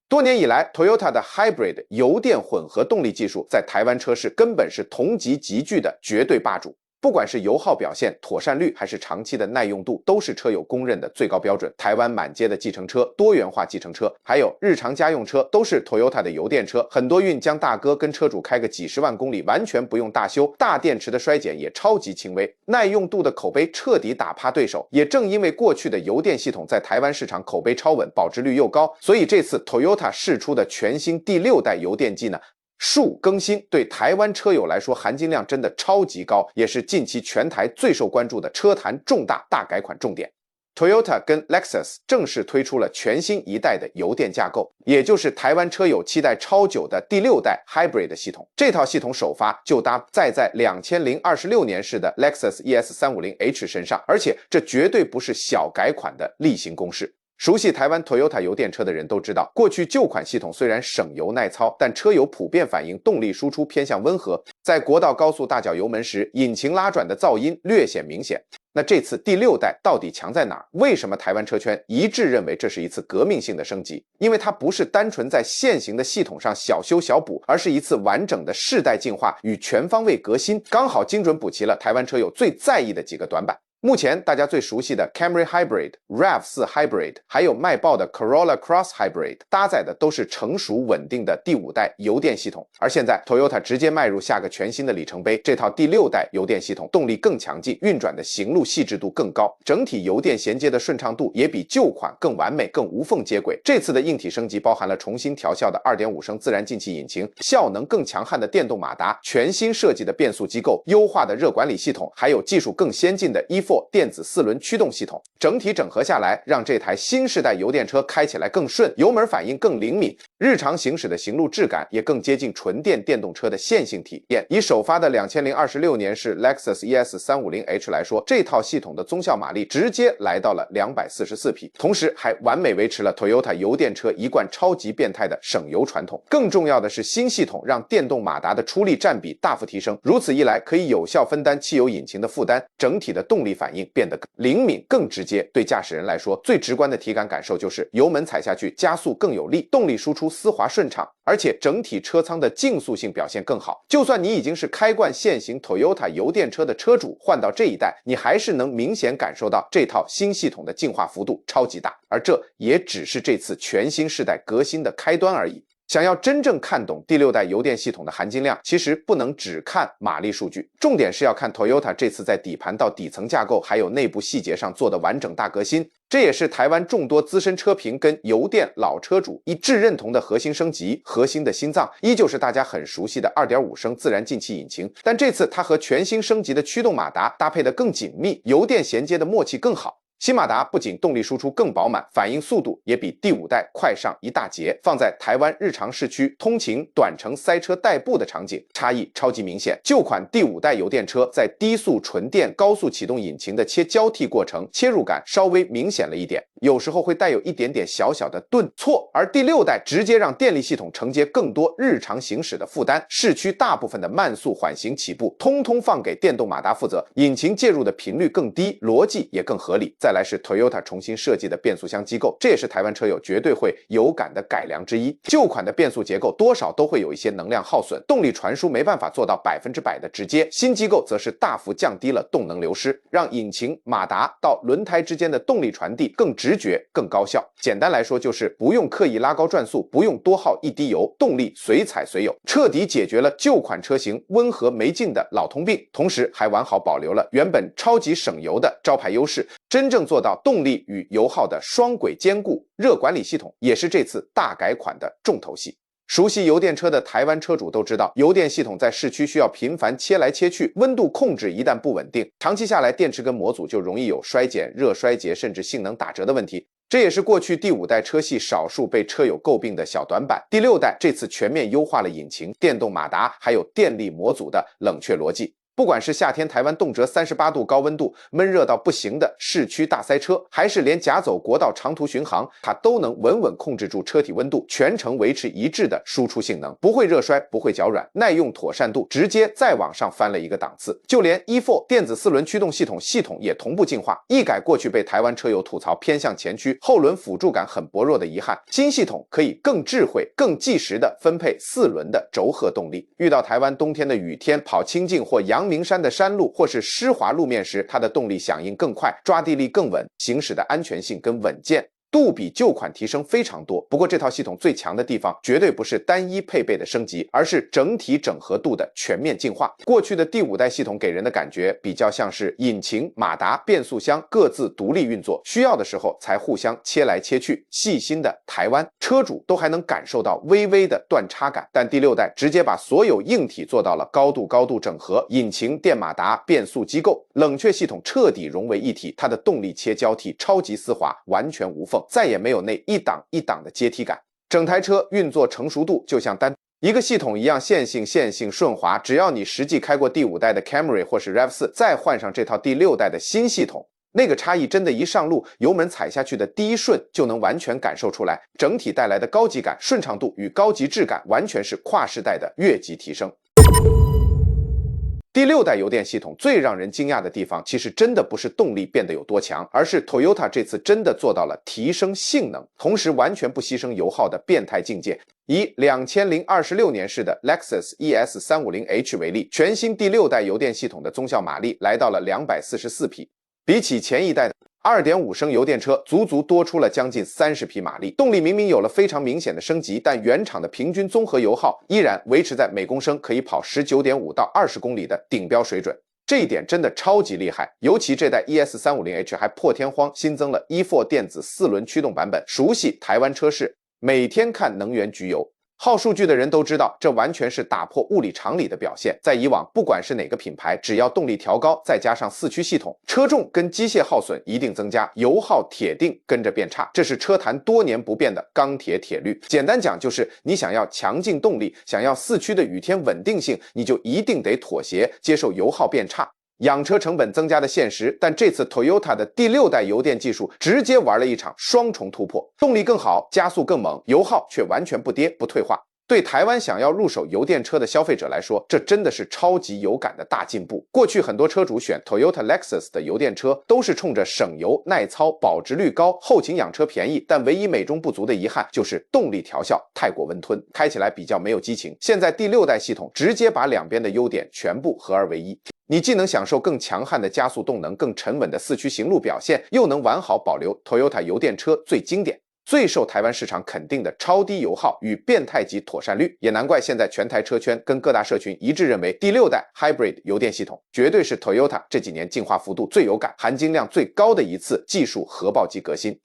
多年以来 ，Toyota 的 Hybrid 油电混合动力技术在台湾车市根本是同级集聚的绝对霸主。不管是油耗表现、妥善率，还是长期的耐用度，都是车友公认的最高标准。台湾满街的计程车、多元化计程车，还有日常家用车，都是 Toyota 的油电车。很多运将大哥跟车主开个几十万公里，完全不用大修，大电池的衰减也超级轻微，耐用度的口碑彻底打趴对手。也正因为过去的油电系统在台湾市场口碑超稳，保值率又高，所以这次 Toyota 释出的全新第6代油电机呢，数更新，对台湾车友来说含金量真的超级高，也是近期全台最受关注的车坛重大大改款重点。Toyota 跟 Lexus 正式推出了全新一代的油电架构，也就是台湾车友期待超久的第6代 Hybrid 系统。这套系统首发就搭载在2026年式的 Lexus ES350H 身上，而且这绝对不是小改款的例行公事。熟悉台湾 Toyota 油电车的人都知道，过去旧款系统虽然省油耐操，但车友普遍反映动力输出偏向温和，在国道高速大脚油门时，引擎拉转的噪音略显明显。那这次第6代到底强在哪儿？为什么台湾车圈一致认为这是一次革命性的升级？因为它不是单纯在现行的系统上小修小补，而是一次完整的世代进化与全方位革新，刚好精准补齐了台湾车友最在意的几个短板。目前大家最熟悉的 Camry Hybrid、RAV4 Hybrid， 还有卖爆的 Corolla Cross Hybrid， 搭载的都是成熟稳定的第5代油电系统。而现在 Toyota 直接迈入下个全新的里程碑，这套第6代油电系统动力更强劲，运转的行路细致度更高，整体油电衔接的顺畅度也比旧款更完美、更无缝接轨。这次的硬体升级包含了重新调校的 2.5 升自然进气引擎、效能更强悍的电动马达、全新设计的变速机构、优化的热管理系统，还有技术更先进的电子4轮驱动系统，整体整合下来，让这台新世代油电车开起来更顺，油门反应更灵敏，日常行驶的行路质感也更接近纯电电动车的线性体验。以首发的2026年式 Lexus ES350H 来说，这套系统的综效马力直接来到了244匹，同时还完美维持了 Toyota 油电车一贯超级变态的省油传统。更重要的是，新系统让电动马达的出力占比大幅提升，如此一来可以有效分担汽油引擎的负担，整体的动力反应变得更灵敏、更直接。对驾驶人来说，最直观的体感感受就是油门踩下去加速更有力，动力输出丝滑顺畅，而且整体车舱的竞速性表现更好。就算你已经是开惯现行 Toyota 油电车的车主，换到这一代，你还是能明显感受到这套新系统的进化幅度超级大，而这也只是这次全新世代革新的开端而已。想要真正看懂第6代油电系统的含金量，其实不能只看马力数据，重点是要看 Toyota 这次在底盘到底层架构还有内部细节上做的完整大革新。这也是台湾众多资深车评跟油电老车主一致认同的核心升级。核心的心脏依旧是大家很熟悉的 2.5 升自然进气引擎，但这次它和全新升级的驱动马达搭配的更紧密，油电衔接的默契更好。新马达不仅动力输出更饱满，反应速度也比第5代快上一大截，放在台湾日常市区通勤、短程塞车代步的场景，差异超级明显。旧款第5代油电车在低速纯电高速启动引擎的切交替过程，切入感稍微明显了一点，有时候会带有一点点小小的顿挫，而第6代直接让电力系统承接更多日常行驶的负担，市区大部分的慢速缓行起步通通放给电动马达负责，引擎介入的频率更低，逻辑也更合理。再来是 Toyota 重新设计的变速箱机构，这也是台湾车友绝对会有感的改良之一。旧款的变速结构多少都会有一些能量耗损，动力传输没办法做到100%的直接，新机构则是大幅降低了动能流失，让引擎、马达到轮胎之间的动力传递更直觉、更高效。简单来说就是不用刻意拉高转速，不用多耗一滴油，动力随踩随有，彻底解决了旧款车型温和没劲的老通病，同时还完好保留了原本超级省油的招牌优势，真正做到动力与油耗的双轨兼顾。热管理系统也是这次大改款的重头戏。熟悉油电车的台湾车主都知道，油电系统在市区需要频繁切来切去，温度控制一旦不稳定，长期下来电池跟模组就容易有衰减、热衰竭甚至性能打折的问题。这也是过去第5代车系少数被车友诟病的小短板。第6代这次全面优化了引擎、电动马达还有电力模组的冷却逻辑，不管是夏天台湾动辄38度高温度，闷热到不行的市区大塞车，还是连夹走国道长途巡航，它都能稳稳控制住车体温度，全程维持一致的输出性能，不会热衰，不会脚软，耐用妥善度直接再往上翻了一个档次。就连 E4 电子4轮驱动系统也同步进化，一改过去被台湾车友吐槽偏向前驱、后轮辅助感很薄弱的遗憾，新系统可以更智慧、更计时地分配4轮的轴荷动力。遇到台湾冬天的雨天，跑清境或阳明山的山路或是湿滑路面时，它的动力响应更快，抓地力更稳，行驶的安全性跟稳健度比旧款提升非常多。不过这套系统最强的地方绝对不是单一配备的升级，而是整体整合度的全面进化。过去的第5代系统给人的感觉比较像是引擎、马达、变速箱各自独立运作，需要的时候才互相切来切去。细心的台湾车主都还能感受到微微的断差感，但第6代直接把所有硬体做到了高度整合，引擎、电马达、变速机构、冷却系统彻底融为一体，它的动力切交替超级丝滑，完全无缝，再也没有那一档一档的阶梯感。整台车运作成熟度就像一个系统一样线性顺滑，只要你实际开过第5代的 Camry 或是 RAV4， 再换上这套第6代的新系统，那个差异真的一上路，油门踩下去的第一瞬就能完全感受出来，整体带来的高级感、顺畅度与高级质感完全是跨世代的越级提升。第6代油电系统最让人惊讶的地方，其实真的不是动力变得有多强，而是 Toyota 这次真的做到了提升性能，同时完全不牺牲油耗的变态境界。以2026年式的 Lexus ES350h 为例，全新第6代油电系统的综效马力来到了244匹，比起前一代的2.5升油电车足足多出了将近30匹马力，动力明明有了非常明显的升级，但原厂的平均综合油耗依然维持在每公升可以跑 19.5 到20公里的顶标水准，这一点真的超级厉害。尤其这代 ES350h 还破天荒新增了 E4 电子4轮驱动版本，熟悉台湾车市每天看能源局油耗数据的人都知道，这完全是打破物理常理的表现。在以往，不管是哪个品牌，只要动力调高，再加上4驱系统，车重跟机械耗损一定增加，油耗铁定跟着变差。这是车坛多年不变的钢铁铁律。简单讲，就是你想要强劲动力，想要4驱的雨天稳定性，你就一定得妥协，接受油耗变差、养车成本增加的现实。但这次 Toyota 的第6代油电技术直接玩了一场双重突破，动力更好，加速更猛，油耗却完全不跌不退化。对台湾想要入手油电车的消费者来说，这真的是超级有感的大进步。过去很多车主选 Toyota Lexus 的油电车都是冲着省油、耐操、保值率高、后勤养车便宜，但唯一美中不足的遗憾就是动力调校太过温吞，开起来比较没有激情。现在第6代系统直接把两边的优点全部合二为一，你既能享受更强悍的加速动能、更沉稳的4驱行路表现，又能完好保留 Toyota 油电车最经典、最受台湾市场肯定的超低油耗与变态级妥善率。也难怪现在全台车圈跟各大社群一致认为，第6代 Hybrid 油电系统绝对是 Toyota 这几年进化幅度最有感、含金量最高的一次技术核爆级革新。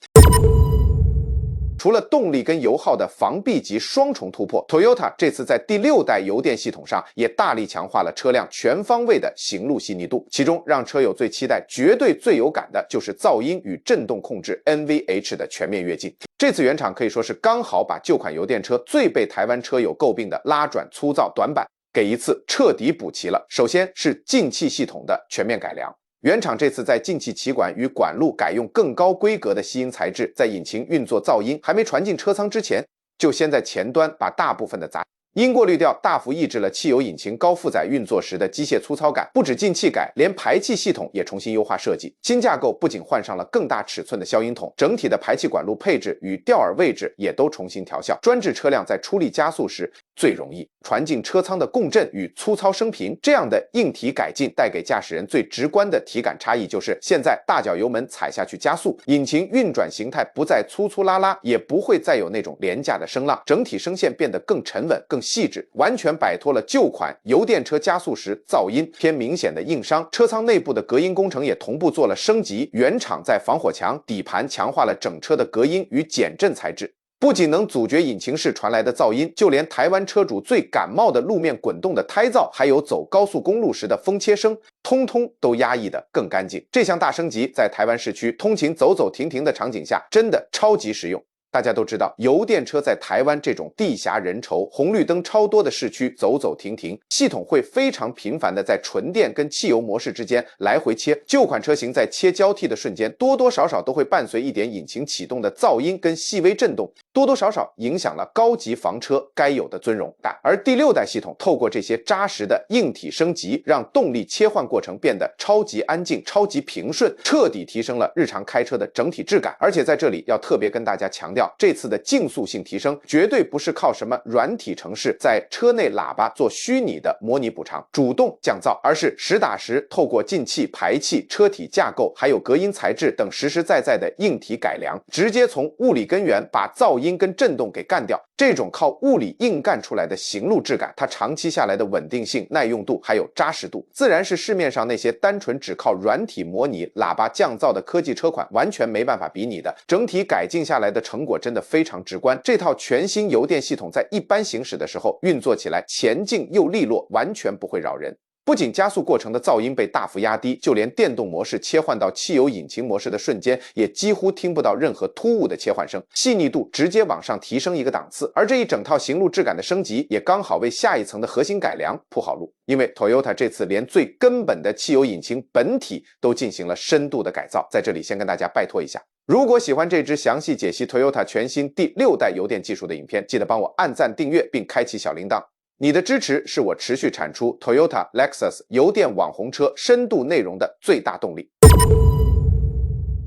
除了动力跟油耗的防避级双重突破， Toyota 这次在第6代油电系统上也大力强化了车辆全方位的行路细腻度，其中让车友最期待、绝对最有感的就是噪音与震动控制 NVH 的全面跃进。这次原厂可以说是刚好把旧款油电车最被台湾车友诟病的拉转、粗糙、短板给一次彻底补齐了。首先是进气系统的全面改良，原厂这次在进气歧管与管路改用更高规格的吸音材质，在引擎运作噪音还没传进车舱之前，就先在前端把大部分的杂音过滤掉，大幅抑制了汽油引擎高负载运作时的机械粗糙感。不止进气改，连排气系统也重新优化设计。新架构不仅换上了更大尺寸的消音筒，整体的排气管路配置与吊耳位置也都重新调校，专制车辆在出力加速时最容易传进车舱的共振与粗糙声频。这样的硬体改进带给驾驶人最直观的体感差异就是，现在大脚油门踩下去加速，引擎运转形态不再粗粗拉拉，也不会再有那种廉价的声浪，整体声线变得更沉稳、更细致，完全摆脱了旧款油电车加速时噪音偏明显的硬伤。车舱内部的隔音工程也同步做了升级，原厂在防火墙、底盘强化了整车的隔音与减震材质，不仅能阻绝引擎室传来的噪音，就连台湾车主最感冒的路面滚动的胎噪，还有走高速公路时的风切声，通通都压抑得更干净。这项大升级在台湾市区通勤走走停停的场景下真的超级实用。大家都知道，油电车在台湾这种地狭人稠、红绿灯超多的市区走走停停，系统会非常频繁的在纯电跟汽油模式之间来回切。旧款车型在切交替的瞬间，多多少少都会伴随一点引擎启动的噪音跟细微震动，多多少少影响了高级房车该有的尊荣。而第6代系统透过这些扎实的硬体升级，让动力切换过程变得超级安静、超级平顺，彻底提升了日常开车的整体质感。而且在这里要特别跟大家强调，这次的竞速性提升绝对不是靠什么软体程式在车内喇叭做虚拟的模拟补偿、主动降噪，而是实打实透过进气、排气、车体架构还有隔音材质等实实在在的硬体改良，直接从物理根源把噪音跟震动给干掉。这种靠物理硬干出来的行路质感，它长期下来的稳定性、耐用度还有扎实度，自然是市面上那些单纯只靠软体模拟喇叭降噪的科技车款完全没办法比拟的。整体改进下来的成果真的非常直观，这套全新油电系统在一般行驶的时候运作起来前进又利落，完全不会扰人。不仅加速过程的噪音被大幅压低，就连电动模式切换到汽油引擎模式的瞬间，也几乎听不到任何突兀的切换声，细腻度直接往上提升一个档次。而这一整套行路质感的升级，也刚好为下一层的核心改良铺好路。因为 Toyota 这次连最根本的汽油引擎本体都进行了深度的改造，在这里先跟大家拜托一下。如果喜欢这支详细解析 Toyota 全新第6代油电技术的影片，记得帮我按赞、订阅并开启小铃铛。你的支持是我持续产出 Toyota、Lexus 油电网红车深度内容的最大动力。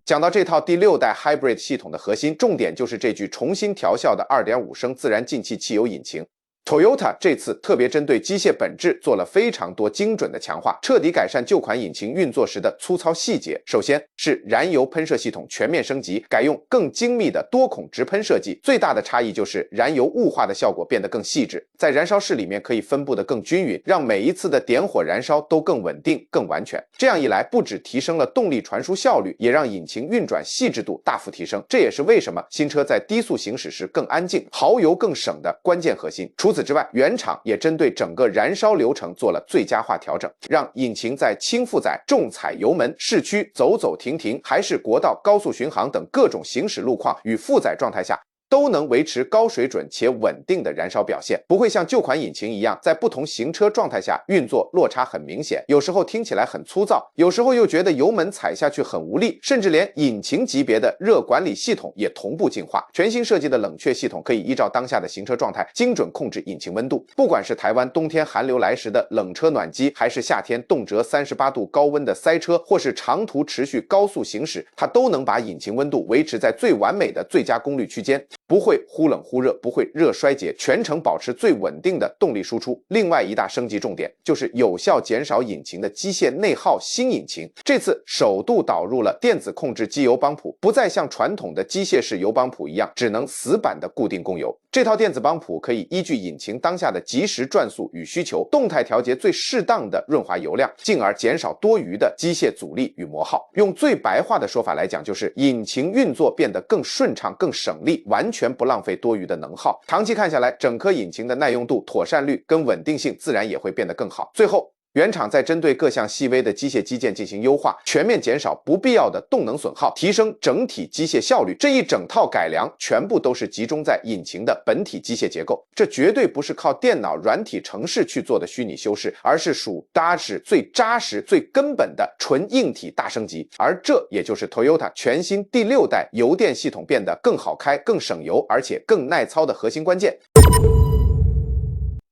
讲到这套第6代 Hybrid 系统的核心，重点就是这具重新调校的 2.5 升自然进气汽油引擎。Toyota 这次特别针对机械本质做了非常多精准的强化，彻底改善旧款引擎运作时的粗糙细节。首先是燃油喷射系统全面升级，改用更精密的多孔直喷设计，最大的差异就是燃油雾化的效果变得更细致，在燃烧室里面可以分布得更均匀，让每一次的点火燃烧都更稳定、更完全。这样一来，不只提升了动力传输效率，也让引擎运转细致度大幅提升。这也是为什么新车在低速行驶时更安静、耗油更省的关键核心。除此之外，原厂也针对整个燃烧流程做了最佳化调整，让引擎在轻负载、重踩油门、市区走走停停，还是国道、高速巡航等各种行驶路况与负载状态下，都能维持高水准且稳定的燃烧表现，不会像旧款引擎一样，在不同行车状态下运作落差很明显，有时候听起来很粗糙，有时候又觉得油门踩下去很无力，甚至连引擎级别的热管理系统也同步进化。全新设计的冷却系统可以依照当下的行车状态精准控制引擎温度，不管是台湾冬天寒流来时的冷车暖机，还是夏天动辄38度高温的塞车，或是长途持续高速行驶，它都能把引擎温度维持在最完美的最佳功率区间，不会忽冷忽热，不会热衰竭，全程保持最稳定的动力输出。另外一大升级重点就是有效减少引擎的机械内耗。新引擎这次首度导入了电子控制机油帮谱，不再像传统的机械式油帮谱一样只能死板的固定供油。这套电子帮谱可以依据引擎当下的即时转速与需求，动态调节最适当的润滑油量，进而减少多余的机械阻力与磨耗。用最白话的说法来讲，就是引擎运作变得更顺畅、更省力，完全不浪费多余的能耗。长期看下来，整颗引擎的耐用度、妥善率跟稳定性自然也会变得更好。最后，原厂在针对各项细微的机械基建进行优化，全面减少不必要的动能损耗，提升整体机械效率。这一整套改良全部都是集中在引擎的本体机械结构，这绝对不是靠电脑软体程式去做的虚拟修饰，而是属搭实、最扎实、最根本的纯硬体大升级。而这也就是 Toyota 全新第6代油电系统变得更好开、更省油，而且更耐操的核心关键。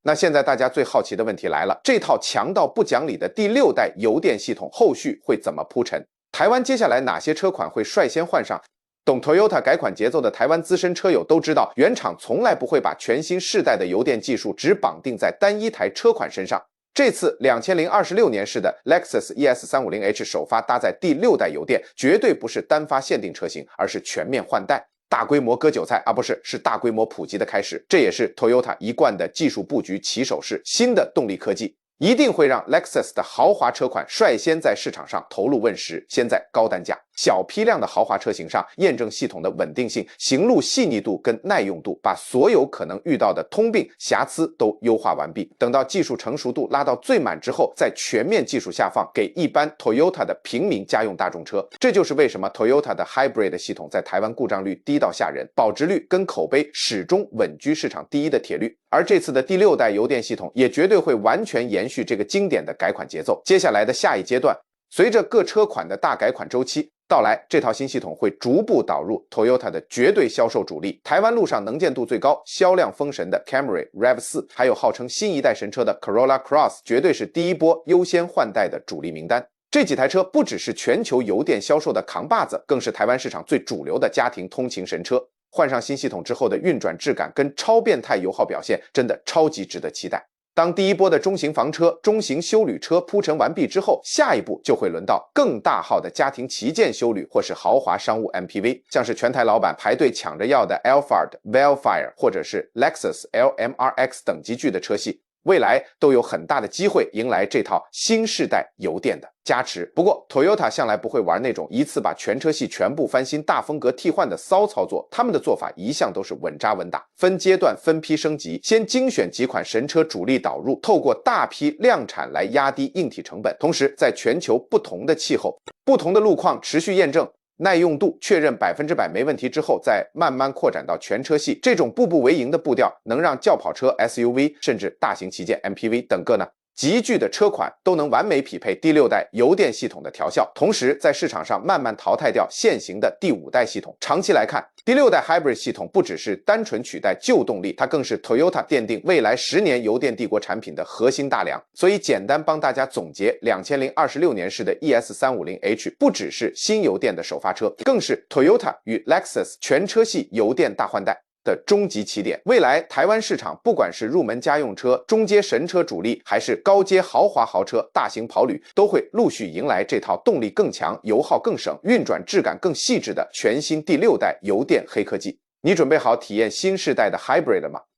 那现在大家最好奇的问题来了，这套强到不讲理的第6代油电系统后续会怎么铺陈？台湾接下来哪些车款会率先换上？懂 Toyota 改款节奏的台湾资深车友都知道，原厂从来不会把全新世代的油电技术只绑定在单一台车款身上。这次2026年式的 Lexus ES350h 首发搭载第6代油电，绝对不是单发限定车型，而是全面换代。大规模割韭菜不是，是大规模普及的开始。这也是 Toyota 一贯的技术布局起手式，新的动力科技一定会让 Lexus 的豪华车款率先在市场上投入问世，先在高单价。小批量的豪华车型上验证系统的稳定性、行路细腻度跟耐用度，把所有可能遇到的通病瑕疵都优化完毕。等到技术成熟度拉到最满之后，再全面技术下放给一般 Toyota 的平民家用大众车。这就是为什么 Toyota 的 Hybrid 系统在台湾故障率低到吓人，保值率跟口碑始终稳居市场第一的铁律。而这次的第6代油电系统也绝对会完全延续这个经典的改款节奏。接下来的下一阶段，随着各车款的大改款周期到来，这套新系统会逐步导入 Toyota 的绝对销售主力。台湾路上能见度最高、销量封神的 Camry、RAV4， 还有号称新一代神车的 Corolla Cross， 绝对是第一波优先换代的主力名单。这几台车不只是全球油电销售的扛把子，更是台湾市场最主流的家庭通勤神车。换上新系统之后的运转质感跟超变态油耗表现，真的超级值得期待。当第一波的中型房车、中型休旅车铺陈完毕之后，下一步就会轮到更大号的家庭旗舰休旅或是豪华商务 MPV， 像是全台老板排队抢着要的 Alphard、Vellfire 或者是 Lexus LMRX 等级距的车系，未来都有很大的机会迎来这套新世代油电的加持。不过 Toyota 向来不会玩那种一次把全车系全部翻新、大风格替换的骚操作，他们的做法一向都是稳扎稳打，分阶段分批升级，先精选几款神车主力导入，透过大批量产来压低硬体成本，同时在全球不同的气候、不同的路况持续验证耐用度，确认100%没问题之后，再慢慢扩展到全车系。这种步步为营的步调，能让轿跑车、SUV 甚至大型旗舰 MPV 等个集聚的车款都能完美匹配第6代油电系统的调校，同时在市场上慢慢淘汰掉现行的第5代系统。长期来看，第6代 Hybrid 系统不只是单纯取代旧动力，它更是 Toyota 奠定未来10年油电帝国产品的核心大梁。所以简单帮大家总结，2026年式的 ES350H 不只是新油电的首发车，更是 Toyota 与 Lexus 全车系油电大换代的终极起点。未来台湾市场不管是入门家用车、中阶神车主力，还是高阶豪华豪车、大型跑旅，都会陆续迎来这套动力更强、油耗更省、运转质感更细致的全新第6代油电黑科技。你准备好体验新世代的 Hybrid 了吗？